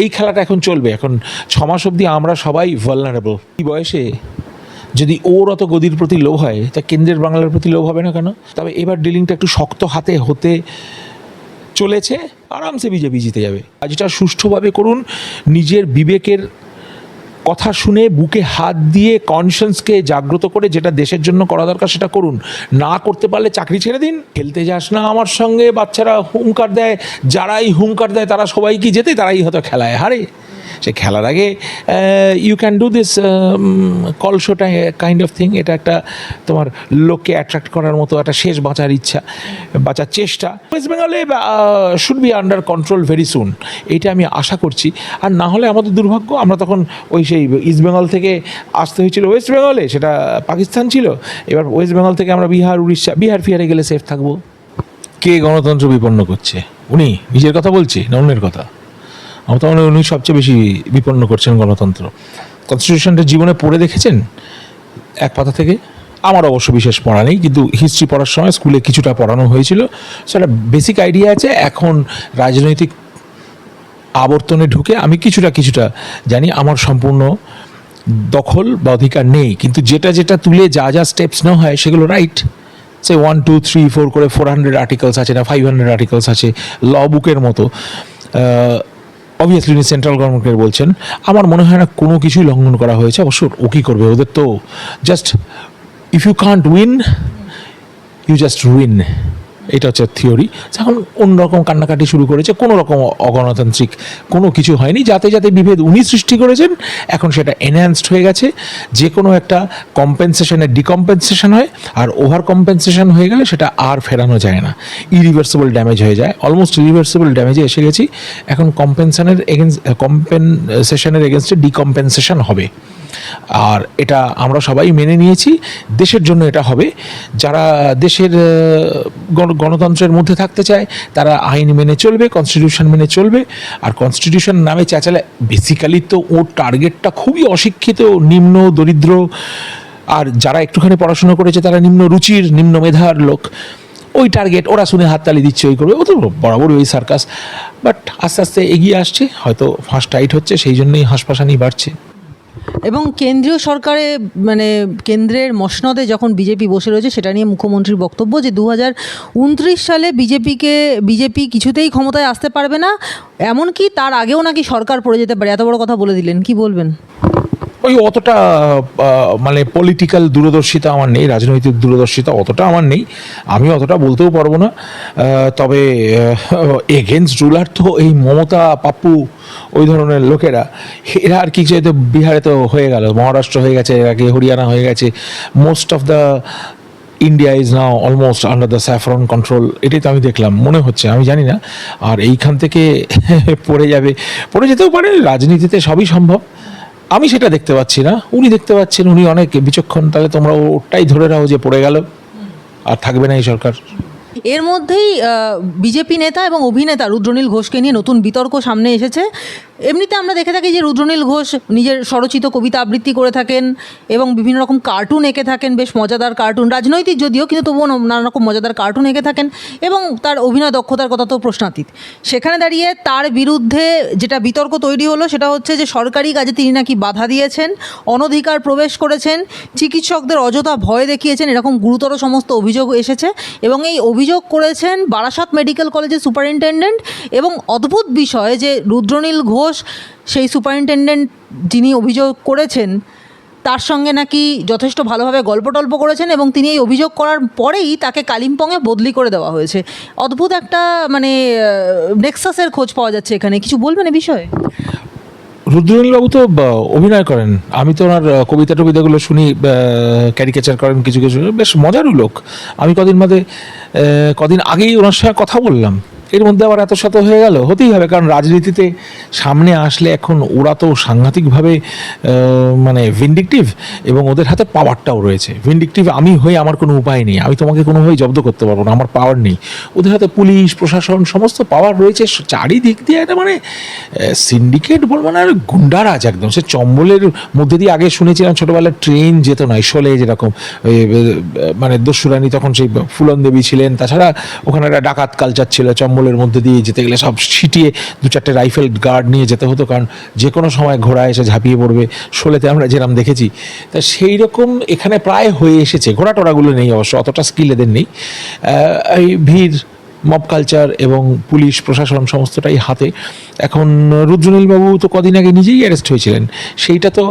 এই খেলাটা এখন চলবে। এখন 6 মাস অবধি আমরা সবাই ভালনারেবল। এই বয়সে যদি ওর অত গদির প্রতি লোভ হয়, তা কেন্দ্রের বাংলার প্রতি লোভ হবে না কেন? তবে এবার ডিলিংটা একটু শক্ত হাতে হতে চলেছে, আরামসে বিজেপি জিতে যাবে। কাজটা সুষ্ঠুভাবে করুন, নিজের বিবেকের কথা শুনে বুকে হাত দিয়ে কনসিয়েন্সকে জাগ্রত করে যেটা দেশের জন্য করা দরকার সেটা করুন। না করতে পারলে চাকরি ছেড়ে দিন। খেলতে যাস না আমার সঙ্গে, বাচ্চারা হুঙ্কার দেয়, যারাই হুঙ্কার দেয় তারা সবাই কি জেতে, তারাই হয়তো খেলায় হারে। সে খেলার আগে you can do this call show kind of thing. এটা একটা তোমার লোককে অ্যাট্রাক্ট করার মতো একটা শেষ বাঁচার ইচ্ছা, বাঁচার চেষ্টা। ওয়েস্ট বেঙ্গলে should be under control very soon, এইটা আমি আশা করছি। আর না হলে আমাদের দুর্ভাগ্য, আমরা তখন ওই সেই ইস্ট বেঙ্গল থেকে আসতে হয়েছিল ওয়েস্ট বেঙ্গলে, সেটা পাকিস্তান ছিল। এবার ওয়েস্ট বেঙ্গল থেকে আমরা বিহার, উড়িষ্যা, বিহার ফিহারে গেলে সেফ থাকবো। কে গণতন্ত্র বিপন্ন করছে? উনি নিজের কথা বলছে না অন্যের কথা? আমার তো মনে হয় উনি সবচেয়ে বেশি বিপন্ন করছেন গণতন্ত্র। কনস্টিটিউশনটা জীবনে পড়ে দেখেছেন এক পাতা থেকে? আমার অবশ্য বিশেষ পড়া নেই, কিন্তু হিস্ট্রি পড়ার সময় স্কুলে কিছুটা পড়ানো হয়েছিল, সেটা বেসিক আইডিয়া আছে। এখন রাজনৈতিক আবর্তনে ঢুকে আমি কিছুটা জানি। আমার সম্পূর্ণ দখল বা অধিকার নেই, কিন্তু যেটা তুলে যা স্টেপস নেওয়া হয় সেগুলো রাইট। সে 1 2 3 4 করে 400 আর্টিকেলস আছে না 500 আর্টিকেলস আছে, ল বুকের মতো। অবভিয়াসলি উনি সেন্ট্রাল গভর্নমেন্টের বলছেন, আমার মনে হয় না কোনো কিছুই লঙ্ঘন করা হয়েছে। অবশ্য ও কী করবে, ওদের তো just if you can't win you just win, এটা হচ্ছে থিওরি। এখন অন্যরকম কান্নাকাটি শুরু করেছে, কোনো রকম অগণতান্ত্রিক কোনো কিছু হয়নি। যাতে বিভেদ উনি সৃষ্টি করেছেন, এখন সেটা এনহ্যান্সড হয়ে গেছে। যে কোনো একটা কম্পেনসেশনের ডিকম্পেনসেশন হয়, আর ওভার কম্পেনসেশন হয়ে গেলে সেটা আর ফেরানো যায় না, ইরিভার্সিবল ড্যামেজ হয়ে যায়। অলমোস্ট ইরিভার্সিবল ড্যামেজে এসে গেছি। এখন কম্পেনসেশনের এগেনস্টে ডিকম্পেনসেশন হবে, আর এটা আমরা সবাই মেনে নিয়েছি। দেশের জন্য এটা হবে। যারা দেশের গণতন্ত্রের মধ্যে থাকতে চায় তারা আইন মেনে চলবে, কনস্টিটিউশন মেনে চলবে। আর কনস্টিটিউশন নামে চেঁচালে বেসিক্যালি তো ওর টার্গেটটা খুবই অশিক্ষিত, নিম্ন দরিদ্র, আর যারা একটুখানি পড়াশোনা করেছে তারা নিম্ন রুচির, নিম্ন মেধার লোক। ওই টার্গেট ওরা শুনে হাততালি দিচ্ছে, ওই করবে। ও তো বরাবরই ওই সার্কাস। বাট আস্তে আস্তে এগিয়ে আসছে, হয়তো ফাঁস টাইট হচ্ছে, সেই জন্যই হাঁসফাঁসানি বাড়ছে। এবং কেন্দ্রীয় সরকারে মানে কেন্দ্রের মসনদে যখন বিজেপি বসে রয়েছে, সেটা নিয়ে মুখ্যমন্ত্রীর বক্তব্য যে 2029 সালে বিজেপি কিছুতেই ক্ষমতায় আসতে পারবে না, এমনকি তার আগেও নাকি সরকার পড়ে যেতে পারে। এত বড় কথা বলে দিলেন, কি বলবেন? ওই অতটা মানে পলিটিক্যাল দূরদর্শিতা আমার নেই, রাজনৈতিক দূরদর্শিতা অতটা আমার নেই, আমি অতটা বলতেও পারবো না। তবে এগেনস্ট রুলার তো এই মমতা, পাপ্পু, ওই ধরনের লোকেরা, এরা আর কি চাইতো। বিহারে তো হয়ে গেল, মহারাষ্ট্র হয়ে গেছে, এর আগে হরিয়ানা হয়ে গেছে। Most of the India is now almost under the saffron control, এটাই তো আমি দেখলাম, মনে হচ্ছে, আমি জানি না। আর এইখান থেকে পড়ে যেতেও পারে। রাজনীতিতে সবই সম্ভব। আমি সেটা দেখতে পাচ্ছি না, উনি দেখতে পাচ্ছেন, উনি অনেক বিচক্ষণ। তাহলে তোমরা ওটাই ধরে রাখো যে পড়ে গেল, আর থাকবে না এই সরকার। এর মধ্যেই বিজেপি নেতা এবং অভিনেতা রুদ্রনীল ঘোষকে নিয়ে নতুন বিতর্ক সামনে এসেছে। এমনিতে আমরা দেখে থাকি যে রুদ্রনীল ঘোষ নিজের স্বরচিত কবিতা আবৃত্তি করে থাকেন এবং বিভিন্ন রকম কার্টুন এঁকে থাকেন, বেশ মজাদার কার্টুন, রাজনৈতিক যদিও, কিন্তু তবুও নানা রকম মজাদার কার্টুন এঁকে থাকেন, এবং তার অভিনয় দক্ষতার কথা তো প্রশ্নাতীত। সেখানে দাঁড়িয়ে তার বিরুদ্ধে যেটা বিতর্ক তৈরি হলো সেটা হচ্ছে যে সরকারি কাজে তিনি নাকি বাধা দিয়েছেন, অনধিকার প্রবেশ করেছেন, চিকিৎসকদের অযথা ভয় দেখিয়েছেন, এরকম গুরুতর সমস্ত অভিযোগ এসেছে। এবং এই অভিযোগ করেছেন বারাসত মেডিকেল কলেজের সুপারিনটেন্ডেন্ট। এবং অদ্ভুত বিষয় যে রুদ্রনীল ঘোষ সেই সুপারিনটেন্ডেন্ট যিনি অভিযোগ করেছেন তার সঙ্গে নাকি যথেষ্ট ভালোভাবে গল্প করেছেন, এবং তিনি এই অভিযোগ করার পরেই তাকে কালিম্পংয়ে বদলি করে দেওয়া হয়েছে। অদ্ভুত একটা মানে নেক্সাসের খোঁজ পাওয়া যাচ্ছে এখানে। কিছু বলবেন এ বিষয়ে? রুদ্রনীলবাবু তো অভিনয় করেন, আমি তো ওনার কবিতাগুলো শুনি, ক্যারিকেচার করেন কিছু, বেশ মজারও লোক। আমি কদিন আগেই ওনার সঙ্গে কথা বললাম, এর মধ্যে আবার এত শত হয়ে গেল, হতেই হবে। কারণ রাজনীতিতে সামনে আসলে এখন ওরা তো সাংঘাতিকভাবে মানে ভিন্ডিকটিভ, এবং ওদের হাতে পাওয়ারটাও রয়েছে। ভিন্ডিকটিভ আমি হয়ে আমার কোনো উপায় নেই, আমি তোমাকে কোনোভাবেই জব্দ করতে পারবো না, আমার পাওয়ার নেই। ওদের হাতে পুলিশ প্রশাসন সমস্ত পাওয়ার রয়েছে চারিদিক দিয়ে। একটা মানে সিন্ডিকেট বলবো না, গুন্ডারাজ একদম। সে চম্বলের মধ্যে দিয়ে আগে শুনেছিলাম ছোটোবেলায় ট্রেন যেত না, শোলে যেরকম মানে দস্যুরানী তখন সেই ফুলন দেবী ছিলেন, তাছাড়া ওখানে একটা ডাকাত কালচার ছিল, চম্বল জঙ্গলের মধ্যে দিয়ে যেতে গেলে সব ছিটিয়ে 2-4টে রাইফেল গার্ড নিয়ে যেতে হতো, কারণ যে কোনো সময় ঘোড়া এসে ঝাঁপিয়ে পড়বে। শোলেতে আমরা যেরকম দেখেছি, তা সেই রকম এখানে প্রায় হয়ে এসেছে। ঘোড়া টোড়াগুলো নেই অবশ্য, অতটা স্কিল এদের নেই। এই ভিড়, মব কালচার এবং পুলিশ প্রশাসন সমস্তটাই হাতে। এখন রুদ্রনীলবাবু তো কদিন আগে নিজেই অ্যারেস্ট হয়েছিলেন, সেইটা তো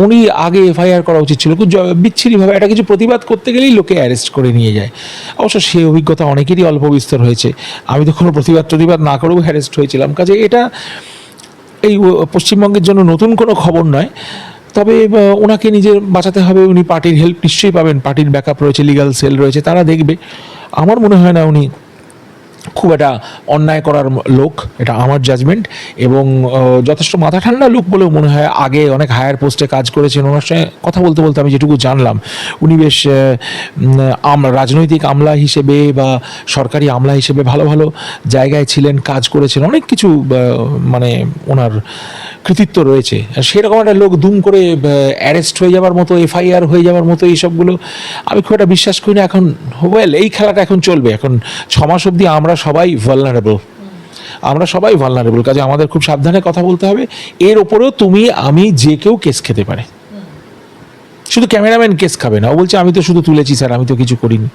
উনি আগে এফআইআর করা উচিত ছিল। খুব বিচ্ছিরিভাবে একটা কিছু প্রতিবাদ করতে গেলেই লোকে অ্যারেস্ট করে নিয়ে যায়। অবশ্য সেই অভিজ্ঞতা অনেকেরই অল্প বিস্তর হয়েছে। আমি তো কোনো প্রতিবাদ না করেও অ্যারেস্ট হয়েছিলাম। কাজে এটা এই পশ্চিমবঙ্গের জন্য নতুন কোনো খবর নয়। তবে ওনাকে নিজে বাঁচাতে হবে। উনি পার্টির হেল্প নিশ্চয়ই পাবেন, পার্টির ব্যাকআপ রয়েছে, লিগ্যাল সেল রয়েছে, তারা দেখবে। আমার মনে হয় না উনি খুব একটা অন্যায় করার লোক, এটা আমার জাজমেন্ট। এবং যথেষ্ট মাথা ঠান্ডা লোক বলেও মনে হয়। আগে অনেক হায়ার পোস্টে কাজ করেছেন। ওনার সঙ্গে কথা বলতে বলতে আমি যেটুকু জানলাম, উনি বেশ রাজনৈতিক আমলা হিসেবে বা সরকারি আমলা হিসেবে ভালো ভালো জায়গায় ছিলেন, কাজ করেছেন, অনেক কিছু মানে ওনার কৃতিত্ব রয়েছে। সেরকম একটা লোক দুম করে অ্যারেস্ট হয়ে যাওয়ার মতো, এফআইআর হয়ে যাওয়ার মতো এইসবগুলো আমি খুব একটা বিশ্বাস করি না। এখন এই খেলাটা এখন চলবে। এখন 6 মাস অবধি আমরা সবাই ভালনারেবল। কাজে আমাদের খুব সাবধানে কথা বলতে হবে। এর ওপরেও তুমি আমি যে কেউ কেস খেতে পারে। শুধু ক্যামেরাম্যান কেস খাবে না। ও বলছে আমি তো শুধু তুলেছি স্যার, আমি তো কিছু করিনি।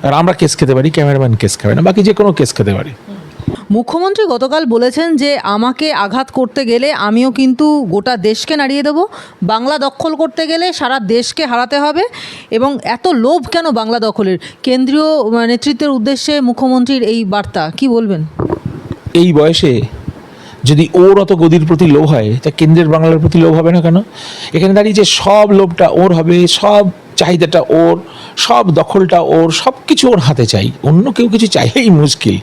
আর আমরা কেস খেতে পারি, ক্যামেরাম্যান কেস খাবে না, বাকি যে কোনো কেস খেতে পারে। মুখ্যমন্ত্রী গতকাল বলেছেন যে আমাকে আঘাত করতে গেলে আমিও কিন্তু গোটা দেশকে নাড়িয়ে দেবো, বাংলা দখল করতে গেলে সারা দেশকে হারাতে হবে। এবং এত লোভ কেন বাংলা দখলের? কেন্দ্রীয় নেতৃত্বের উদ্দেশ্যে মুখ্যমন্ত্রীর এই বার্তা, কি বলবেন? এই বয়সে যদি ওর অত গদির প্রতি লোভ হয়, তা কেন্দ্রের বাংলার প্রতি লোভ হবে না কেন? এখানে দাঁড়িয়ে যে সব লোভটা ওর হবে, সব চাহিদাটা ওর, সব দখলটা ওর, সব কিছু ওর হাতে চাই। অন্য কেউ কিছু চাইলেই মুশকিল।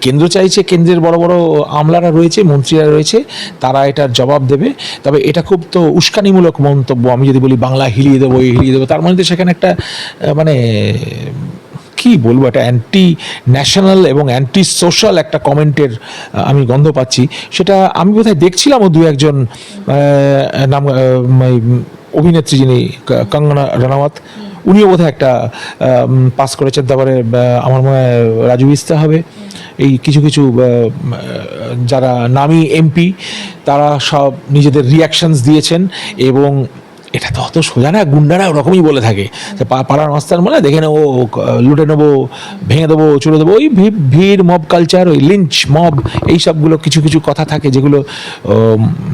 কেন্দ্র চাইছে, কেন্দ্রের বড় বড় আমলারা রয়েছে, মন্ত্রীরা রয়েছে, তারা এটার জবাব দেবে। তবে এটা খুব তো উস্কানিমূলক মন্তব্য। আমি যদি বলি বাংলা হিলিয়ে দেবো, তার মানে তো সেখানে একটা মানে কি বলবো, একটা অ্যান্টি ন্যাশনাল এবং অ্যান্টি সোশ্যাল একটা কমেন্টের আমি গন্ধ পাচ্ছি। সেটা আমি বোধহয় দেখছিলাম, ও 2-1 নাম অভিনেত্রী যিনি কঙ্গনা রানাওয়াত, উনিও বোধহয় একটা পাস করেছেন। তারপরে আমার মনে হয় রাজু বিস্তা হবে। এই কিছু কিছু যারা নামী এমপি, তারা সব নিজেদের রিয়াকশনস দিয়েছেন। এবং এটা তো অত সোজা না, গুন্ডারা ওরকমই বলে থাকে যে পাড়ার মাস্তার মানে দেখে নেবো, লুটে নেবো, ভেঙে দেবো, চলে দেবো। ওই ভিড়, মব কালচার, ওই লিঞ্চ মব, এইসবগুলো কিছু কিছু কথা থাকে যেগুলো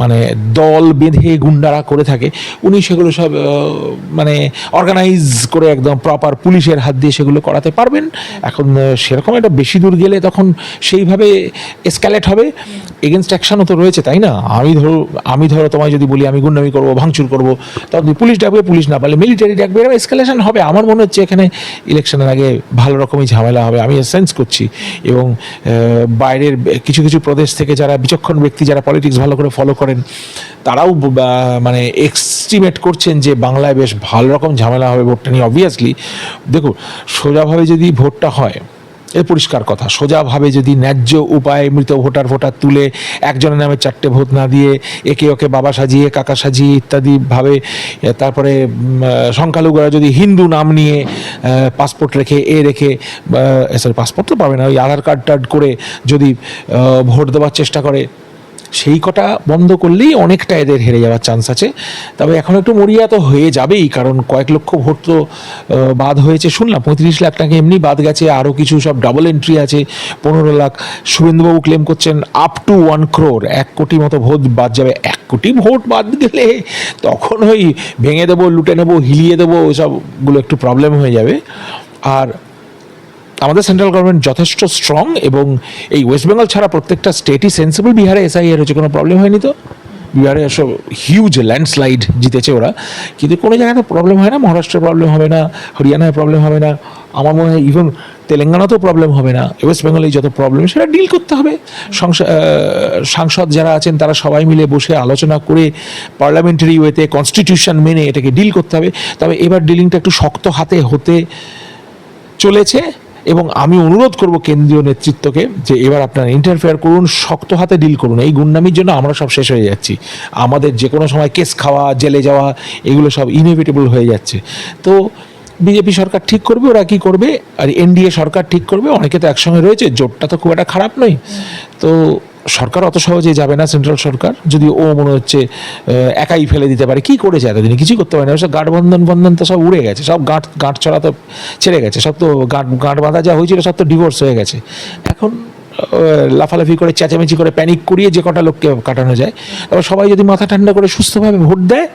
মানে দল বেঁধে গুন্ডারা করে থাকে। উনি সেগুলো সব মানে অর্গানাইজ করে একদম প্রপার পুলিশের হাত দিয়ে সেগুলো করাতে পারবেন। এখন সেরকম একটা বেশি দূর গেলে তখন সেইভাবে এসক্যালেট হবে। এগেনস্ট অ্যাকশনও তো রয়েছে, তাই না? আমি ধরো তোমায় যদি বলি আমি গুন্ডামি করবো, ভাঙচুর করবো, তখন পুলিশ ডাকবে, পুলিশ না পারলে মিলিটারি ডাকবে, এরকম এসকালেশন হবে। আমার মনে হচ্ছে এখানে ইলেকশনের আগে ভালো রকমই ঝামেলা হবে, আমি সেন্স করছি। এবং বাইরের কিছু কিছু প্রদেশ থেকে যারা বিচক্ষণ ব্যক্তি, যারা পলিটিক্স ভালো করে ফলো করেন, তারাও মানে এক্সটিমেট করছেন যে বাংলায় বেশ ভালো রকম ঝামেলা হবে ভোটটা নিয়ে। অবভিয়াসলি দেখো, সোজাভাবে যদি ভোটটা হয়, এর পরিষ্কার কথা, সোজাভাবে যদি ন্যায্য উপায়ে মৃত ভোটার তুলে একজনের নামে 4টে ভোট না দিয়ে একে ওকে বাবা সাজিয়ে, কাকা সাজিয়ে ইত্যাদি ভাবে, তারপরে সংখ্যালঘুরা যদি হিন্দু নাম নিয়ে পাসপোর্ট রেখে সরি পাসপোর্ট তো পাবে না, ওই আধার কার্ড করে যদি ভোট দেওয়ার চেষ্টা করে, সেই কটা বন্ধ করলেই অনেকটা এদের হেরে যাওয়ার চান্স আছে। তবে এখন একটু মরিয়া তো হয়ে যাবেই, কারণ কয়েক লক্ষ ভোট তো বাদ হয়েছে শুনলাম। 35 লাখ টাকা এমনি বাদ গেছে, আরও কিছু সব ডাবল এন্ট্রি আছে 15 লাখ। শুভেন্দুবাবু ক্লেম করছেন আপ টু 1 crore, 1 কোটি মতো ভোট বাদ যাবে। 1 কোটি ভোট বাদ গেলে তখন ওই ভেঙে দেবো, লুটে নেবো, হিলিয়ে দেবো, ওইসবগুলো একটু প্রবলেম হয়ে যাবে। আর আমাদের সেন্ট্রাল গভর্নমেন্ট যথেষ্ট স্ট্রং, এবং এই ওয়েস্ট বেঙ্গল ছাড়া প্রত্যেকটা স্টেটই সেন্সিবল। বিহারে এসআইআর হচ্ছে, কোনো প্রবলেম হয়নি তো। বিহারে সব হিউজ ল্যান্ডস্লাইড জিতেছে ওরা, কিন্তু কোনো জায়গায় প্রবলেম হয় না। মহারাষ্ট্রে প্রবলেম হবে না, হরিয়ানায় প্রবলেম হবে না, আমার মনে হয় ইভেন তেলেঙ্গানাতেও প্রবলেম হবে না। ওয়েস্ট বেঙ্গলে যত প্রবলেম সেটা ডিল করতে হবে। সাংসদ যারা আছেন তারা সবাই মিলে বসে আলোচনা করে পার্লামেন্টারি ওয়েতে কনস্টিটিউশন মেনে এটাকে ডিল করতে হবে। তবে এবার ডিলিংটা একটু শক্ত হাতে হতে চলেছে, এবং আমি অনুরোধ করব কেন্দ্রীয় নেতৃত্বকে যে এবার আপনারা ইন্টারফেয়ার করুন, শক্ত হাতে ডিল করুন। এই গুন্ডামির জন্য আমরা সব শেষ হয়ে যাচ্ছি। আমাদের যে কোনো সময় কেস খাওয়া, জেলে যাওয়া, এগুলো সব ইনএভিটেবল হয়ে যাচ্ছে। তো বিজেপি সরকার ঠিক করবে ওরা কি করবে, আর এনডিএ সরকার ঠিক করবে। অনেকে তো একসঙ্গে রয়েছে, জোটটা তো খুব একটা খারাপ নয়। তো সরকার অত সহজে যাবে না, সেন্ট্রাল সরকার, যদি ও মনে হচ্ছে একাই ফেলে দিতে পারে। কি করেছে এতদিনে? কিছুই করতে পারে না। সব গাঁট বন্ধন তো সব উড়ে গেছে, সব গাঁট ছড়া তো ছেড়ে গেছে, সব তো গাঁট বাঁধা যা হয়েছিল সব তো ডিভোর্স হয়ে গেছে। এখন লাফালাফি করে চেঁচামেচি করে প্যানিক করিয়ে যে কটা লোককে কাটানো যায়, তারপর সবাই যদি মাথা ঠান্ডা করে সুস্থভাবে ভোট দেয়,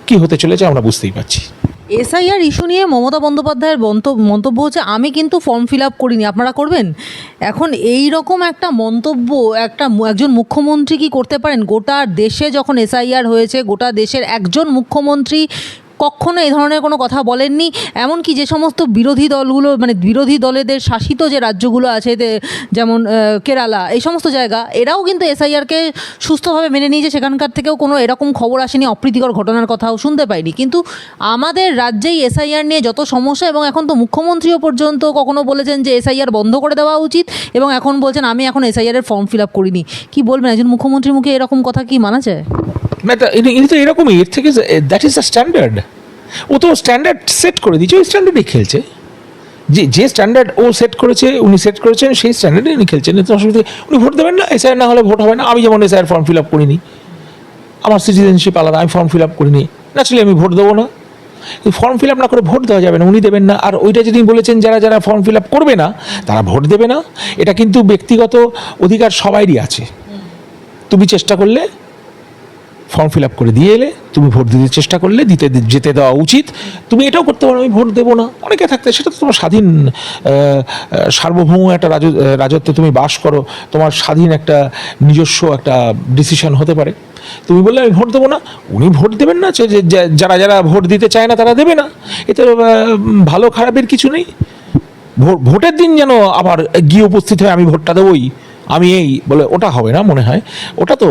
কি হতে চলেছে আমরা বুঝতেই পারছি। এসআইআর ইস্যু নিয়ে মমতা বন্দ্যোপাধ্যায়ের মন্তব্য হচ্ছে, আমি কিন্তু ফর্ম ফিল আপ করিনি, আপনারা করবেন। এখন এই রকম একটা মন্তব্য একজন মুখ্যমন্ত্রী কি করতে পারেন? গোটা দেশে যখন এসআইআর হয়েছে, গোটা দেশের একজন মুখ্যমন্ত্রী কখনো এই ধরনের কোনো কথা বলেননি। এমনকি যে সমস্ত বিরোধী দলগুলো, মানে বিরোধী দলেদের শাসিত যে রাজ্যগুলো আছে, যেমন কেরালা, এই সমস্ত জায়গা, এরাও কিন্তু এসআইআরকে সুস্থভাবে মেনে নিয়েছে। সেখানকার থেকেও কোনো এরকম খবর আসেনি, অপ্রীতিকর ঘটনার কথাও শুনতে পাইনি। কিন্তু আমাদের রাজ্যেই এসআইআর নিয়ে যত সমস্যা, এবং এখন তো মুখ্যমন্ত্রীও পর্যন্ত কখনো বলেছেন যে এসআইআর বন্ধ করে দেওয়া উচিত, এবং এখন বলছেন আমি এখন এসআইআরের ফর্ম ফিল আপ করিনি। কি বলবেন, একজন মুখ্যমন্ত্রীর মুখে এরকম কথা কি মানা যায়? ইনি তো এরকমই, এর থেকে দ্যাট ইজ দ্য স্ট্যান্ডার্ড। ও তো স্ট্যান্ডার্ড সেট করে দিয়েছে, ওই স্ট্যান্ডার্ডেই খেলছে। যে স্ট্যান্ডার্ড ও সেট করেছে, উনি সেট করেছেন, সেই স্ট্যান্ডার্ডে উনি খেলছেন। এতে অসুবিধা, উনি ভোট দেবেন না, এসআইআর না হলে ভোট হবে না। আমি যেমন এসআইআর ফর্ম ফিল আপ করিনি, আমার সিটিজেনশিপ আলাদা, আমি ফর্ম ফিল আপ করিনি, ন্যাচুরালি আমি ভোট দেবো না। ফর্ম ফিল আপ না করে ভোট দেওয়া যাবে না, উনি দেবেন না। আর ওইটা যদি বলেছেন যারা ফর্ম ফিল আপ করবে না তারা ভোট দেবে না, এটা কিন্তু ব্যক্তিগত অধিকার সবাইরই আছে। তুমি চেষ্টা করলে ফর্ম ফিল আপ করে দিয়ে এলে, তুমি ভোট দিতে চেষ্টা করলে যেতে দেওয়া উচিত। তুমি এটাও করতে পারো, আমি ভোট দেবো না, অনেকে থাকতে, সেটা তো তোমার স্বাধীন সার্বভৌম একটা রাজত্বে তুমি বাস করো, তোমার স্বাধীন একটা নিজস্ব একটা ডিসিশন হতে পারে। তুমি বললে আমি ভোট দেবো না, উনি ভোট দেবেন না, যারা ভোট দিতে চায় না তারা দেবে না। এতে ভালো খারাপের কিছু নেই। ভোটের দিন যেন আবার গিয়ে উপস্থিত হয়ে আমি ভোটটা দেবোই, আমি এই বলে, ওটা হবে না মনে হয়। ওটা তো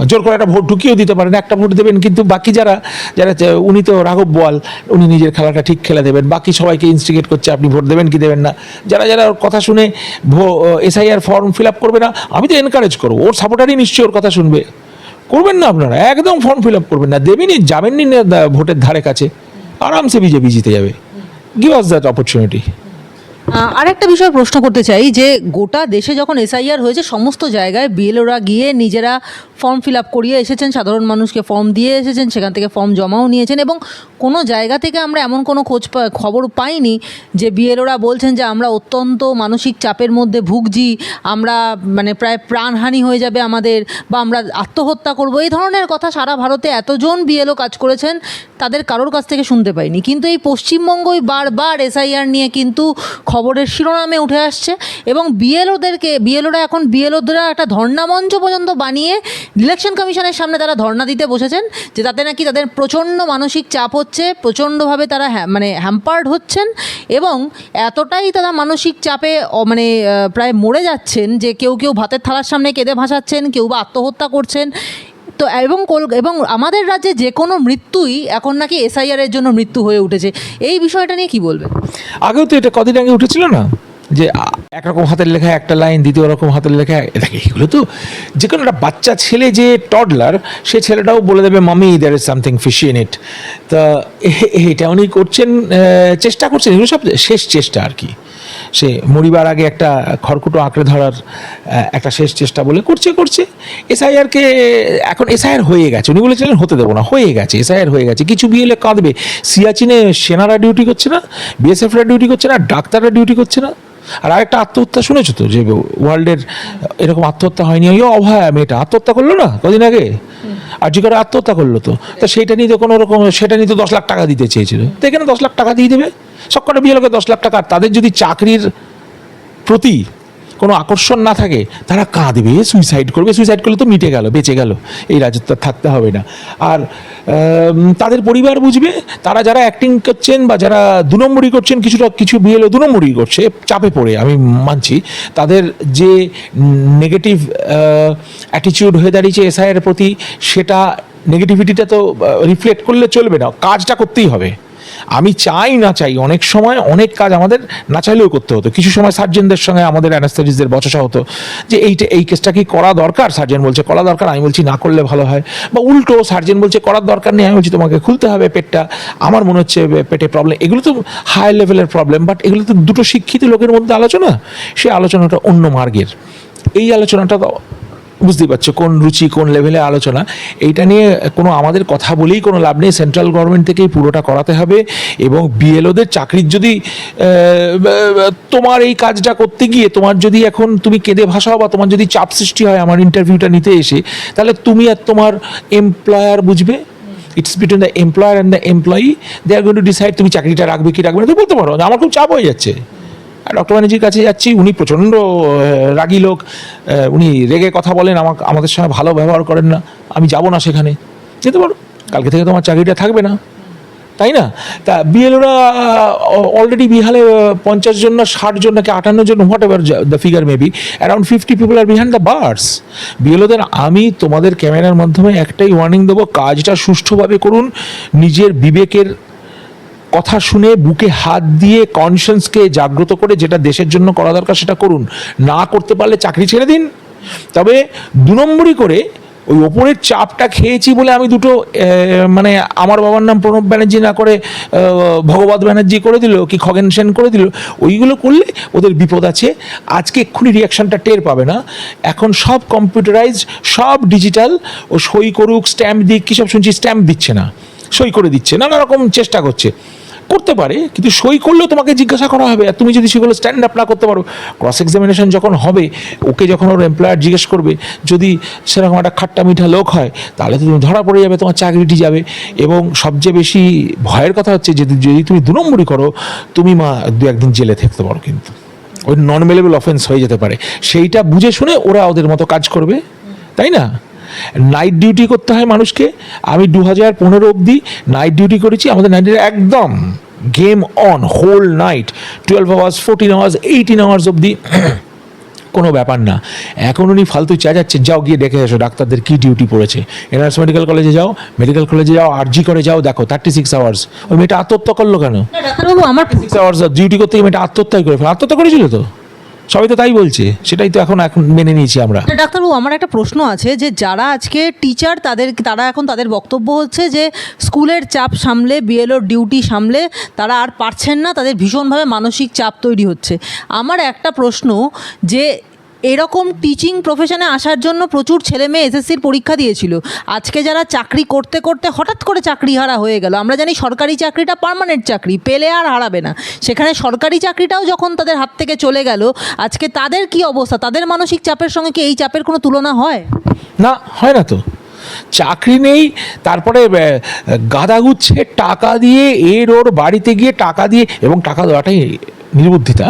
জোর করে একটা ভোট ঢুকিয়েও দিতে পারেন, একটা ভোট দেবেন, কিন্তু বাকি যারা উনি তো রাঘব বোয়াল, উনি নিজের খেলাটা ঠিক খেলে দেবেন, বাকি সবাইকে ইনস্টিগেট করছে আপনি ভোট দেবেন কি দেবেন না। যারা ওর কথা শুনে এসআইআর ফর্ম ফিল আপ করবে না, আমি তো এনকারেজ করবো, ওর সাপোর্টারই নিশ্চয়ই ওর কথা শুনবে। করবেন না আপনারা, একদম ফর্ম ফিল আপ করবেন না, দেবেনই, যাবেননি ভোটের ধারে কাছে, আরামসে বিজেপি জিতে যাবে। Give us that opportunity. আরেকটা বিষয় প্রশ্ন করতে চাই, যে গোটা দেশে যখন এসআইআর হয়েছে, সমস্ত জায়গায় বিএলওরা গিয়ে নিজেরা ফর্ম ফিল আপ করিয়ে এসেছেন, সাধারণ মানুষকে ফর্ম দিয়ে এসেছেন, সেখান থেকে ফর্ম জমাও নিয়েছেন, এবং কোনো জায়গা থেকে আমরা এমন কোনো খবর পাইনি যে বিএলওরা বলছেন যে আমরা অত্যন্ত মানসিক চাপের মধ্যে ভুগছি, আমরা মানে প্রায় প্রাণহানি হয়ে যাবে আমাদের, বা আমরা আত্মহত্যা করব, এই ধরনের কথা সারা ভারতে এতজন বিএলও কাজ করেছেন তাদের কারোর কাছ থেকে শুনতে পাইনি। কিন্তু এই পশ্চিমবঙ্গই বারবার এসআইআর নিয়ে কিন্তু খবরের শিরোনামে উঠে আসছে, এবং বিএলওরা একটা ধর্ণা মঞ্চ পর্যন্ত বানিয়ে ইলেকশন কমিশনের সামনে তারা ধর্ণা দিতে বসেছেন, যে তাতে নাকি তাদের প্রচণ্ড মানসিক চাপ হচ্ছে, প্রচণ্ডভাবে তারা হ্যাম্পার্ড হচ্ছেন, এবং এতটাই তারা মানসিক চাপে প্রায় মরে যাচ্ছেন যে কেউ ভাতের থালার সামনে কেঁদে ভাসাচ্ছেন, কেউ বা আত্মহত্যা করছেন। তো এবং আমাদের রাজ্যে যে কোনো মৃত্যুই এখন নাকি এসআইআর-এর জন্য মৃত্যু হয়ে উঠেছে। এই বিষয়টা নিয়ে কি বলবেন? আগেও তো এটা কদিন আগে উঠেছিল না, যে একরকম হাতের লেখা একটা লাইন, দ্বিতীয় রকম হাতের লেখা, এগুলো তো যে কোনো একটা বাচ্চা ছেলে যে টডলার, সে ছেলেটাও বলে দেবে mummy there is something fishy in it. তা এটা উনি করছেন, চেষ্টা করছেন, এগুলো সব শেষ চেষ্টা আর কি। সে মরিবার আগে একটা খড়কুটো আঁকড়ে ধরার একটা শেষ চেষ্টা বলে করছে। এসআইআরকে এখন এসআইআর হয়ে গেছে, উনি বলেছিলেন হতে দেবো না, হয়ে গেছে, এসআইআর হয়ে গেছে। কিছু বিএলএ কাঁদবে, সিয়াচিনে সেনারা ডিউটি করছে না, বিএসএফরা ডিউটি করছে না, ডাক্তাররা ডিউটি করছে না। আর আরেকটা আত্মহত্যা শুনেছো তো, যে ওয়ার্ল্ডের এরকম আত্মহত্যা হয়নি, ওই অভয়া মেয়েটা আত্মহত্যা করলো না কদিন আগে, আর জি করে আত্মহত্যা করলো তো, তা সেইটা নিয়ে তো কোনো রকম, সেটা নিয়ে তো 10 লাখ টাকা দিতে চেয়েছিল, তো এখানে 10 লাখ টাকা দিয়ে দেবে সবকটা বিএলওকে 10 লাখ টাকা। আর তাদের যদি চাকরির প্রতি কোনো আকর্ষণ না থাকে, তারা কাঁদবে, সুইসাইড করলে তো মিটে গেল, বেঁচে গেল, এই রাজত্ব থাকতে হবে না। আর তাদের পরিবার বুঝবে, তারা যারা অ্যাক্টিং করছেন বা যারা 2 নম্বরই করছেন, কিছু বিএলও 2 নম্বরই করছে চাপে পড়ে, আমি মানছি, তাদের যে নেগেটিভ অ্যাটিটিউড হয়ে দাঁড়িয়েছে এসআইআর প্রতি, সেটা নেগেটিভিটিটা তো রিফ্লেক্ট করলে চলবে না, কাজটা করতেই হবে। আমি চাই না চাই অনেক সময় অনেক কাজ আমাদের না চাইলেও করতে হতো। কিছু সময় সার্জেনদের সঙ্গে আমাদের অ্যানাস্থেটিস্টদের বচসা হতো যে এই কেসটা কি করা দরকার, সার্জেন বলছে করা দরকার, আমি বলছি না করলে ভালো হয়, বা উল্টো সার্জেন বলছে করার দরকার নেই, আমি বলছি তোমাকে খুলতে হবে পেটটা, আমার মনে হচ্ছে পেটে প্রবলেম। এগুলো তো হাই লেভেলের প্রবলেম, বাট এগুলো তো দুটো শিক্ষিত লোকের মধ্যে আলোচনা, সেই আলোচনাটা অন্য মার্গের। এই আলোচনাটা তো বুঝতেই পারছো কোন রুচি কোন লেভেলে আলোচনা। এইটা নিয়ে কোনো আমাদের কথা বলেই কোনো লাভ নেই, সেন্ট্রাল গভর্নমেন্ট থেকেই পুরোটা করাতে হবে। এবং বিএলওদের চাকরির যদি তোমার এই কাজটা করতে গিয়ে তোমার যদি এখন তুমি কেঁদে ভাসাও বা তোমার যদি চাপ সৃষ্টি হয় আমার ইন্টারভিউটা নিতে এসে, তাহলে তুমি আর তোমার এমপ্লয়ার বুঝবে। It's between the employer and the employee, they are going to decide তুমি চাকরিটা রাখবে কি রাখবে না। তুমি বলতে পারো যে আমার খুব চাপ হয়ে যাচ্ছে, ডক্টর ব্যানার্জির কাছে যাচ্ছি, উনি প্রচণ্ড রাগী লোক, উনি রেগে কথা বলেন, আমাদের সঙ্গে ভালো ব্যবহার করেন না, আমি যাব না সেখানে। যেতে পারো, কালকে থেকে তোমার চাকরিটা থাকবে না, তাই না? তা বিএলওরা অলরেডি বিহালে 50 জন না 60 জন নাকি 58 জন, whatever the figure maybe, around 50 people are behind the bars. বিএলওদের আমি তোমাদের ক্যামেরার মাধ্যমে একটাই ওয়ার্নিং দেবো, কাজটা সুষ্ঠুভাবে করুন, নিজের বিবেকের কথা শুনে বুকে হাত দিয়ে কনসিয়েন্সকে জাগ্রত করে যেটা দেশের জন্য করা দরকার সেটা করুন। না করতে পারলে চাকরি ছেড়ে দিন। তবে 2 নম্বরই করে ওই ওপরের চাপটা খেয়েছি বলে আমি দুটো মানে আমার বাবার নাম প্রণব ব্যানার্জি না করে ভগবত ব্যানার্জি করে দিল কি খগেন সেন করে দিল, ওইগুলো করলে ওদের বিপদ আছে। আজকে এক্ষুনি রিয়াকশানটা টের পাবে না, এখন সব কম্পিউটারাইজড, সব ডিজিটাল। ও সই করুক, স্ট্যাম্প দিক, কী সব শুনছি স্ট্যাম্প দিচ্ছে না, সই করে দিচ্ছে, নানা রকম চেষ্টা করতে পারে, কিন্তু সই করলেও তোমাকে জিজ্ঞাসা করা হবে। আর তুমি যদি সেগুলো স্ট্যান্ড আপ না করতে পারো, ক্রস এক্সামিনেশন যখন হবে, ওকে যখন ওর এমপ্লয়ার জিজ্ঞেস করবে, যদি সেরকম একটা খাট্টা মিঠা লোক হয়, তাহলে তো তুমি ধরা পড়ে যাবে, তোমার চাকরিটি যাবে। এবং সবচেয়ে বেশি ভয়ের কথা হচ্ছে যদি তুমি 2 নম্বরই করো, তুমি 2-1 দিন জেলে থাকতে পারো, কিন্তু ওই নন মেলেবল অফেন্স হয়ে যেতে পারে। সেইটা বুঝে শুনে ওরা ওদের মতো কাজ করবে, তাই না? নাইট ডিউটি করতে হয় মানুষকে। আমি 2015 অবধি নাইট ডিউটি করেছি, আমাদের নাইট ডিউটি একদম game on, whole night, 12 hours, 14 hours, 18 hours অবধি কোনো ব্যাপার না। এখন উনি ফালতু চেঁচাচ্ছেন, যাও গিয়ে দেখে এসো ডাক্তারদের কী ডিউটি পড়েছে, এনআরএস মেডিকেল কলেজে যাও, মেডিকেল কলেজে যাও, আরজি করে যাও, দেখো 36 আওয়ার্স। ওই মেয়েটা আত্মহত্যা করলো কেন? ডাক্তারবাবু আমার 36 আওয়ার্স ডিউটি করতে গিয়ে মেয়েটা আত্মহত্যাই করে ফেলে। আত্মহত্যা করেছিল তো, সবাই তো তাই বলছে, সেটাই তো এখন মেনে নিয়েছি আমরা। ডাক্তারবাবু আমার একটা প্রশ্ন আছে, যে যারা আজকে টিচার তারা এখন তাদের বক্তব্য হচ্ছে যে স্কুলের চাপ সামলে, বিএলওর ডিউটি সামলে তারা আর পারছেন না, তাদের ভীষণভাবে মানসিক চাপ তৈরি হচ্ছে। আমার একটা প্রশ্ন, যে এরকম টিচিং প্রফেশনে আসার জন্য প্রচুর ছেলে মেয়ে এসএসসির পরীক্ষা দিয়েছিল, আজকে যারা চাকরি করতে করতে হঠাৎ করে চাকরি হারা হয়ে গেল। আমরা জানি সরকারি চাকরিটা পার্মানেন্ট চাকরি, পেলে আর হারাবে না, সেখানে সরকারি চাকরিটাও যখন তাদের হাত থেকে চলে গেল, আজকে তাদের কি অবস্থা? তাদের মানসিক চাপের সঙ্গে কি এই চাপের কোনো তুলনা হয়? না, হয় না তো। চাকরি নেই, তারপরে গাদাগুচ্ছে টাকা দিয়ে ওর বাড়িতে গিয়ে টাকা দিয়ে, এবং টাকা দেওয়াটাই নির্বুদ্ধিতা।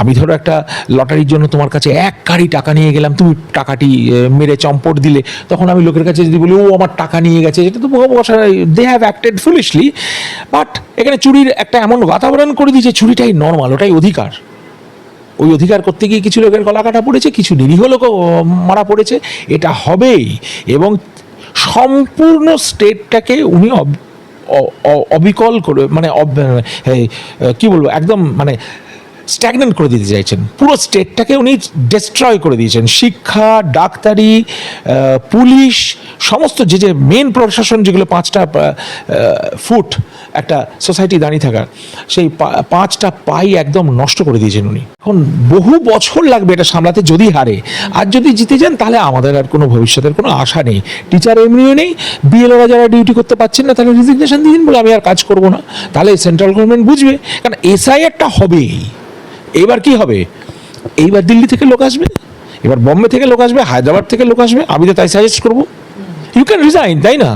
আমি ধরো একটা লটারির জন্য তোমার কাছে 1 কাড়ি টাকা নিয়ে গেলাম, তুমি টাকাটি মেরে চম্পট দিলে, তখন আমি লোকের কাছে যদি বলি ও আমার টাকা নিয়ে গেছে, সেটা তো দে হ্যাভ অ্যাক্টেড ফুলিশলি। বাট এখানে চুরির একটা এমন বাতাবরণ করে দিয়েছে, চুরিটাই নর্মাল, ওটাই অধিকার। ওই অধিকার করতে গিয়ে কিছু লোকের গলা কাটা পড়েছে, কিছু নিরীহ লোকও মারা পড়েছে, এটা হবেই। এবং সম্পূর্ণ স্টেটটাকে উনি অবিকল করে, মানে কী বলবো, একদম মানে স্ট্যাগনেন্ট করে দিতে চাইছেন, পুরো স্টেটটাকে উনি ডিস্ট্রয় করে দিয়েছেন। শিক্ষা, ডাক্তারি, পুলিশ, সমস্ত যে মেন প্রশাসন, যেগুলো 5টা ফুট একটা সোসাইটি দাঁড়িয়ে থাকার, সেই 5টা পাই একদম নষ্ট করে দিয়েছেন উনি। এখন বহু বছর লাগবে এটা সামলাতে যদি হারে। আর যদি জিতে যান তাহলে আমাদের আর কোনো ভবিষ্যতের কোনো আশা নেই। টিচার এমনিও নেই, বিএলওরা যারা ডিউটি করতে পারছেন না তাহলে রিজিগনেশন দিয়ে দিন, বলে আমি আর কাজ করবো না। তাহলে সেন্ট্রাল গভর্নমেন্ট বুঝবে, কারণ এসআইআরটা হবেই। এইবার কি হবে? এইবার দিল্লি থেকে লোক আসবে, এবার বম্বে থেকে লোক আসবে, হায়দ্রাবাদ থেকে লোক আসবে। আমি তো তাই সাজেস্ট করবো, ইউ ক্যান রিজাইন, তাই না?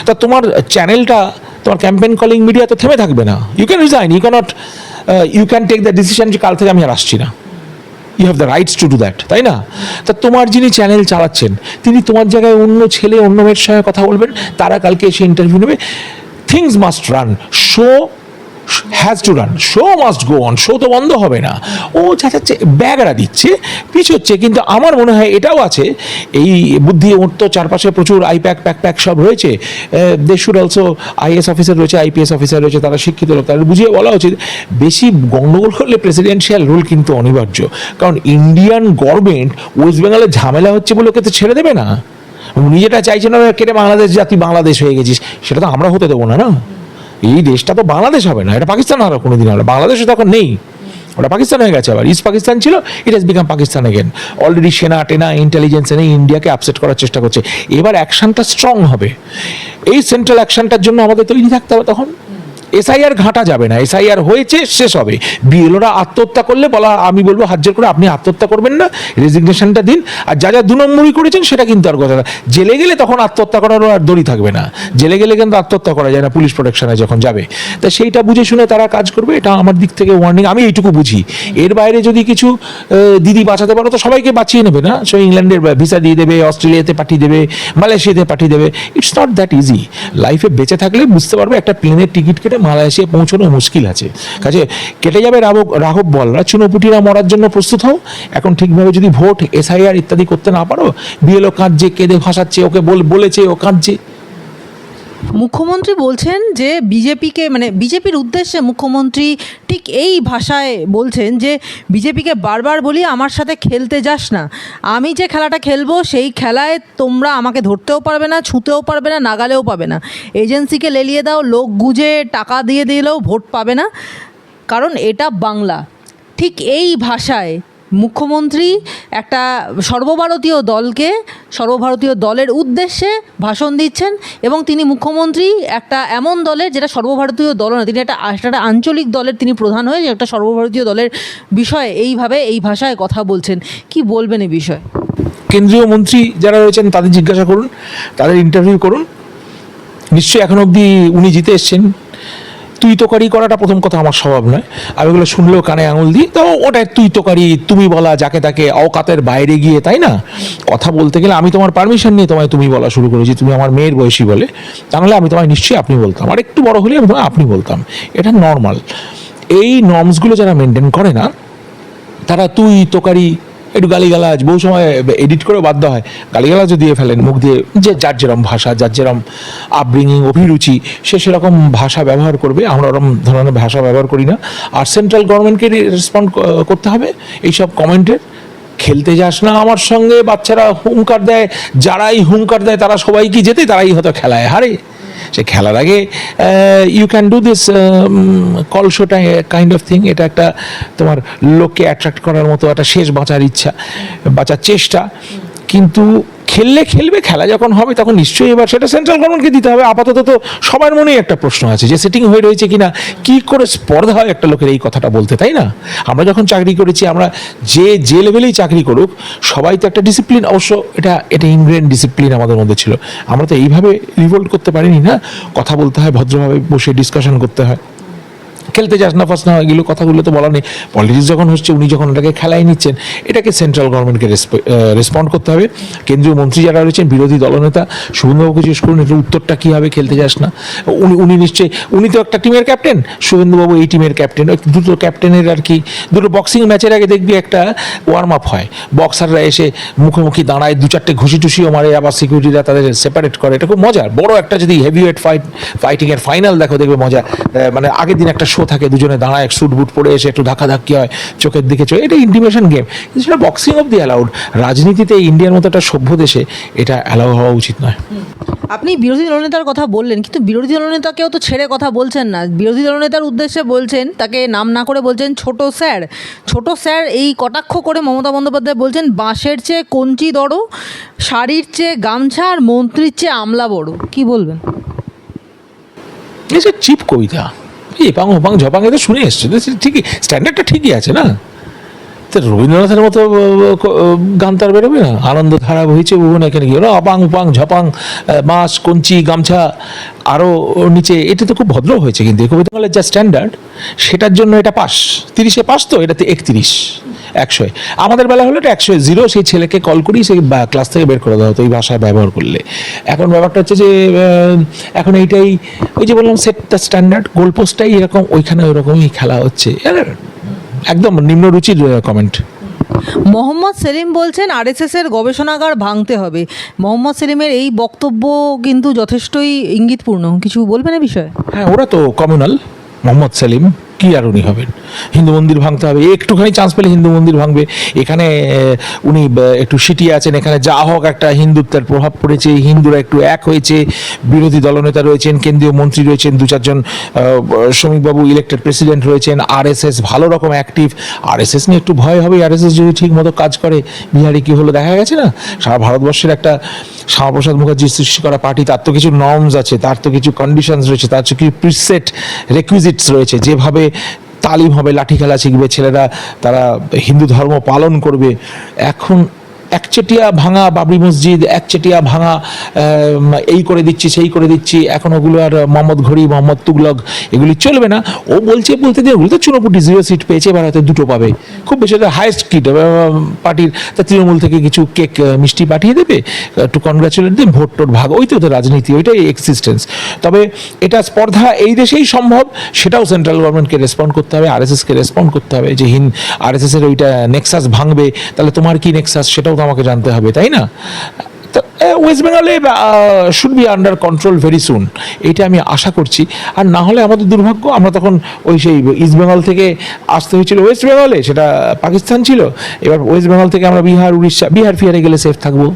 তা তোমার চ্যানেলটা, তোমার ক্যাম্পেইন কলিং মিডিয়া তো থেমে থাকবে না। You can resign, you can take the decision যে কাল থেকে আমি আর আসছি না। You have the rights to do that, তাই না? তা তোমার যিনি চ্যানেল চালাচ্ছেন, তিনি তোমার জায়গায় অন্য ছেলে, অন্য মেয়ের সঙ্গে কথা বলবেন, তারা কালকে এসে ইন্টারভিউ নেবে। Things must run. Show has to run, show must go on, show তো বন্ধ হবে না। ও চাচাচ্ছে ব্যাগরা দিচ্ছে, পিছোচ্ছে, কিন্তু আমার মনে হয় এটাও আছে, এই বুদ্ধি ওর তো চারপাশে প্রচুর প্যাক সব রয়েছে, they should also, IAS officer রয়েছে, আইপিএস অফিসার রয়েছে, তারা শিক্ষিত লোক, তাদের বুঝিয়ে বলা উচিত বেশি গণ্ডগোল করলে প্রেসিডেন্সিয়াল রুল কিন্তু অনিবার্য, কারণ ইন্ডিয়ান গভর্নমেন্ট ওয়েস্ট বেঙ্গলে ঝামেলা হচ্ছে বলে ওকে তো ছেড়ে দেবে না। উনি যেটা চাইছেন কেটে বাংলাদেশ জাতি বাংলাদেশ হয়ে গেছিস, সেটা তো আমরা হতে দেবো না। না, এই দেশটা তো বাংলাদেশ হবে না, এটা পাকিস্তান আর কোনোদিন হবে, বাংলাদেশে তখন নেই, ওটা পাকিস্তান হয়ে গেছে। আবার ইস্ট পাকিস্তান ছিল, it has become Pakistan again. Already সেনা টেনা ইন্টেলিজেন্স এনে ইন্ডিয়াকে আপসেট করার চেষ্টা করছে। এবার অ্যাকশনটা স্ট্রং হবে, এই সেন্ট্রাল অ্যাকশনটার জন্য আমাদের তৈরি থাকতে হবে। তখন এসআইআর ঘাঁটা যাবে না, এসআইআর হয়েছে, শেষ হবে। বিএলওরা আত্মহত্যা করলে বলা, আমি বলবো হাত জোর করে আপনি আত্মহত্যা করবেন না, রেজিগনেশনটা দিন। আর যা যা 2 নম্বরই করেছেন সেটা কিন্তু আর কথা না। জেলে গেলে তখন আত্মহত্যা করারও আর দড়ি থাকবে না, জেলে গেলে কিন্তু আত্মহত্যা করা যায় না পুলিশ প্রোটেকশনে যখন যাবে। তা সেইটা বুঝে শুনে তারা কাজ করবে, এটা আমার দিক থেকে ওয়ার্নিং, আমি এইটুকু বুঝি। এর বাইরে যদি কিছু দিদি বাঁচাতে পারো তো সবাইকে বাঁচিয়ে নেবে না, সো ইংল্যান্ডের ভিসা দিয়ে দেবে, অস্ট্রেলিয়াতে পাঠিয়ে দেবে, মালয়েশিয়াতে পাঠিয়ে দেবে। It's not that easy. লাইফে বেঁচে থাকলে বুঝতে পারবে একটা প্লেনের টিকিট কেটে মালয়েশিয়া পৌঁছানো মুশকিল আছে, কাজে কেটে যাবে রাঘব বলরা, চুনোপুটিরা মরার জন্য প্রস্তুত হও। এখন ঠিকভাবে যদি ভোট, এসআইআর ইত্যাদি করতে না পারো, বিএলও কাঁদছে, কেঁদে ভাসাচ্ছে, ওকে বলেছে, ও কাঁদছে। মুখ্যমন্ত্রী বলছেন যে বিজেপিকে, মানে বিজেপির উদ্দেশ্যে মুখ্যমন্ত্রী ঠিক এই ভাষায় বলছেন যে বিজেপিকে বারবার বলি আমার সাথে খেলতে যাস না, আমি যে খেলাটা খেলবো সেই খেলায় তোমরা আমাকে ধরতেও পারবে না, ছুঁতেও পারবে না, নাগালেও পাবে না। এজেন্সিকে লেলিয়ে দাও, লোক গুজে টাকা দিয়ে দিলেও ভোট পাবে না, কারণ এটা বাংলা। ঠিক এই ভাষায় মুখ্যমন্ত্রী একটা সর্বভারতীয় দলের উদ্দেশ্যে ভাষণ দিচ্ছেন, এবং তিনি মুখ্যমন্ত্রী একটা এমন দলের যেটা সর্বভারতীয় দল না, তিনি একটা আঞ্চলিক দলের তিনি প্রধান হয়ে একটা সর্বভারতীয় দলের বিষয়ে এই ভাষায় কথা বলছেন। কি বলবেন এই বিষয়ে? কেন্দ্রীয় মন্ত্রী যারা রয়েছেন তাদের জিজ্ঞাসা করুন, তাদের ইন্টারভিউ করুন। নিশ্চয়ই এখন অবধি উনি জিতে এসছেন, তুই তোকারি করাটা প্রথম কথা আমার স্বভাব নয়, আমি ওগুলো শুনলেও কানে আঙুল দিই। তো ওটা তুই তোকারি, তুমি বলা, যাকে তাকে অকাতের বাইরে গিয়ে, তাই না? কথা বলতে গেলে আমি তোমার পারমিশন নিয়ে তোমায় তুমি বলা শুরু করেছি, তুমি আমার মেয়ের বয়সী বলে, তাহলে আমি তোমায় নিশ্চয়ই আপনি বলতাম, আর একটু বড় হলে আমি তোমায় আপনি বলতাম, এটা নর্মাল। এই নর্মসগুলো যারা মেনটেন করে না, তারা তুই তোকারি, একটু গালিগালাজ, বহু সময় এডিট করেও বাধ্য হয়, গালিগালাজও দিয়ে ফেলেন মুখ দিয়ে, যে যার যেরম ভাষা, যার যেরম আপব্রিঙ্গিং, অভিরুচি, সে সেরকম ভাষা ব্যবহার করবে। আমরা ওরকম ধরনের ভাষা ব্যবহার করি না। আর সেন্ট্রাল গভর্নমেন্টকে রেসপন্ড করতে হবে এইসব কমেন্টের। খেলতে যাস না আমার সঙ্গে, বাচ্চারা হুঙ্কার দেয়, যারাই হুঙ্কার দেয় তারা সবাই কি জেতে, তারাই হয়তো খেলায় হারে। সে খেলার আগে you can do this call show kind of thing. এটা একটা তোমার লোককে অ্যাট্রাক্ট করার মতো একটা শেষ বাঁচার চেষ্টা। কিন্তু খেলবে, খেলা যখন হবে তখন নিশ্চয়ই এবার সেটা সেন্ট্রাল গভর্নমেন্টকে দিতে হবে। আপাতত তো সবার মনেই একটা প্রশ্ন আছে যে সেটিং হয়ে রয়েছে কিনা, কি করে স্পর্ধা হয় একটা লোকের এই কথাটা বলতে, তাই না? আমরা যখন চাকরি করেছি, আমরা যে লেভেলেই চাকরি করুক, সবাই তো একটা ডিসিপ্লিন, অবশ্য এটা ইনগ্রেন ডিসিপ্লিন আমাদের মধ্যে ছিল। আমরা তো এইভাবে রিভোল্ট করতে পারিনি না, কথা বলতে হয়, ভদ্রভাবে বসে ডিসকাশন করতে হয়। খেলতে যাস না, ফার্স্ট না, এগুলো কথাগুলো তো বলা নেই। পলিটিক্স যখন হচ্ছে, উনি যখন এটাকে খেলায় নিচ্ছেন, এটাকে সেন্ট্রাল গভর্নমেন্টকে রেসপন্ড করতে হবে। কেন্দ্রীয় মন্ত্রী যারা রয়েছেন, বিরোধী দলনেতা, শুভেন্দুবাবুকে জিজ্ঞেস করুন এটার উত্তরটা কী হবে খেলতে যাস না। উনি নিশ্চয়ই, উনি তো একটা টিমের ক্যাপ্টেন, শুভেন্দুবাবু এই টিমের ক্যাপ্টেন। দুটো ক্যাপ্টেনের আর কি, দুটো বক্সিং ম্যাচের আগে দেখবি একটা ওয়ার্ম আপ হয়, বক্সাররা এসে মুখোমুখি দাঁড়ায়, 2-4টে ঘুষি টুসিও মারে, আবার সিকিউরিটিরা তাদের সেপারেট করে। এটা খুব মজার। বড় একটা যদি হেভিওয়েট ফাইটিংয়ের ফাইনাল দেখো, দেখবে মজা। মানে আগের দিন একটা শো থাকে, দুজনে দাঁড়ায়, স্যুট বুট পরে এসে একটু ধাক্কাধাক্কি হয়, চোখের দিকে চোখ, এটা ইন্টিমেশন গেম। কিন্তু সেটা বক্সিং অব দি অ্যালাউড। রাজনীতিতে ইন্ডিয়ার মতো একটা সভ্য দেশে এটা অ্যালাউ হওয়া উচিত নয়। আপনি বিরোধী দলনেতার কথা বললেন, কিন্তু বিরোধী দলনেতাকেও তো ছেড়ে কথা বলছেন না। বিরোধী দলনেতার উদ্দেশ্যে বলছেন, তাকে নাম না করে বলছেন ছোট স্যার। এই কটাক্ষ করে মমতা বন্দ্যোপাধ্যায় বলছেন বাঁশের চেয়ে কঞ্চি বড়, শাড়ির চেয়ে গামছা, আর মন্ত্রীর চেয়ে আমলা বড়। কি বলবেন? এই যে চিপ কবিতা, এপাং ওপাং ঝপাং, এটা শুনে এসছে, ঠিকই, স্ট্যান্ডার্ডটা ঠিকই আছে না? তো রবীন্দ্রনাথের মতো গান তার বেরোবে না? আনন্দ ধারা বহিছে ভুবনে, এখানে কি হলো, অপাং উপাং ঝপাং, মাছ, কঞ্চি, গামছা, আরও নিচে। এটা তো খুব ভদ্র হয়েছে, কিন্তু এই কবিতা যা স্ট্যান্ডার্ড, সেটার জন্য এটা পাস, 30-এ পাস, তো এটাতে 31। 100-এ। আমাদের বেলা হলো এটা 100-এ 0, সেই ছেলেকে কল করি, সেই ক্লাস থেকে বের করে দেওয়া হতো এই ভাষায় ব্যবহার করলে। এখন ব্যাপারটা হচ্ছে যে এখন এইটাই, ওই যে বললাম সেট দ্য স্ট্যান্ডার্ড, গোলপোস্টটাই এরকম, ওইখানে ওইরকমই খেলা হচ্ছে। একদম নিম্ন রুচির কমেন্ট। মোহাম্মদ সেলিম বলছেন আরএসএস এর গবেষণাগার ভাঙতে হবে। মোহাম্মদ সেলিমের এই বক্তব্য কিন্তু যথেষ্টই ইঙ্গিতপূর্ণ, কিছু বলবেন এ বিষয়ে? হ্যাঁ, ওরা তো কমিউনাল। মোহাম্মদ সেলিম কি আর উনি হবেন? হিন্দু মন্দির ভাঙতে হবে, একটুখানি চান্স পেলে হিন্দু মন্দির ভাঙবে। এখানে উনি একটু সিটিয়ে আছেন, এখানে যা হোক একটা হিন্দুত্বের প্রভাব পড়েছে, হিন্দুরা একটু এক হয়েছে, বিরোধী দলনেতা রয়েছেন, কেন্দ্রীয় মন্ত্রী রয়েছেন, 2-4 জন শ্রমিকবাবু ইলেক্টেড প্রেসিডেন্ট রয়েছেন, আরএসএস ভালো রকম অ্যাক্টিভ। আরএসএস নিয়ে একটু ভয় হবে, আরএসএস যদি ঠিক মতো কাজ করে। বিহারে কি হলো দেখা গেছে না, সারা ভারতবর্ষের একটা শ্যামাপ্রসাদ মুখার্জির সৃষ্টি করা পার্টি, তার তো কিছু নর্মস আছে, তার তো কিছু কন্ডিশনস রয়েছে, তার তো কিছু প্রিসেট রেকুইজিটস রয়েছে, যেভাবে তালিম হবে, লাঠি খেলা শিখবে ছেলেরা, তারা হিন্দু ধর্ম পালন করবে। এখন একচেটিয়া ভাঙা বাবরি মসজিদ, একচেটিয়া ভাঙা এই করে দিচ্ছি সেই করে দিচ্ছি, এখন ওগুলো আর মোহাম্মদ ঘড়ি, মোহাম্মদ তুগলক এগুলি চলবে না। ও বলছে বলতে দিয়ে ওগুলো তো চুনোপুটি 0 সিট পেয়েছে, এবার হয়তো 2টো পাবে, খুব বেশি হাইয়েস্ট কিট পার্টির। তা তৃণমূল থেকে কিছু কেক মিষ্টি পাঠিয়ে দেবে, একটু কনগ্রাচুলেট দিয়ে ভোট টোট ভাগ, ওই তো ওদের রাজনীতি, ওইটাই এক্সিস্টেন্স। তবে এটা স্পর্ধা এই দেশেই সম্ভব, সেটাও সেন্ট্রাল গভর্নমেন্টকে রেসপন্ড করতে হবে, আরএসএসকে রেসপন্ড করতে হবে। যে আরএসএসের ওইটা নেক্সাস ভাঙবে, তাহলে তোমার কি নেক্সাস সেটাও আমাকে জানতে হবে, তাই না? ওয়েস্ট বেঙ্গলে should be under control very soon, এইটা আমি আশা করছি। আর না হলে আমাদের দুর্ভাগ্য, আমরা তখন ওই সেই ইস্ট বেঙ্গল থেকে আসতে হয়েছিল ওয়েস্ট বেঙ্গলে, সেটা পাকিস্তান ছিল। এবার ওয়েস্ট বেঙ্গল থেকে আমরা বিহার, উড়িষ্যা, বিহার ফিহারে গেলে সেফ থাকবো।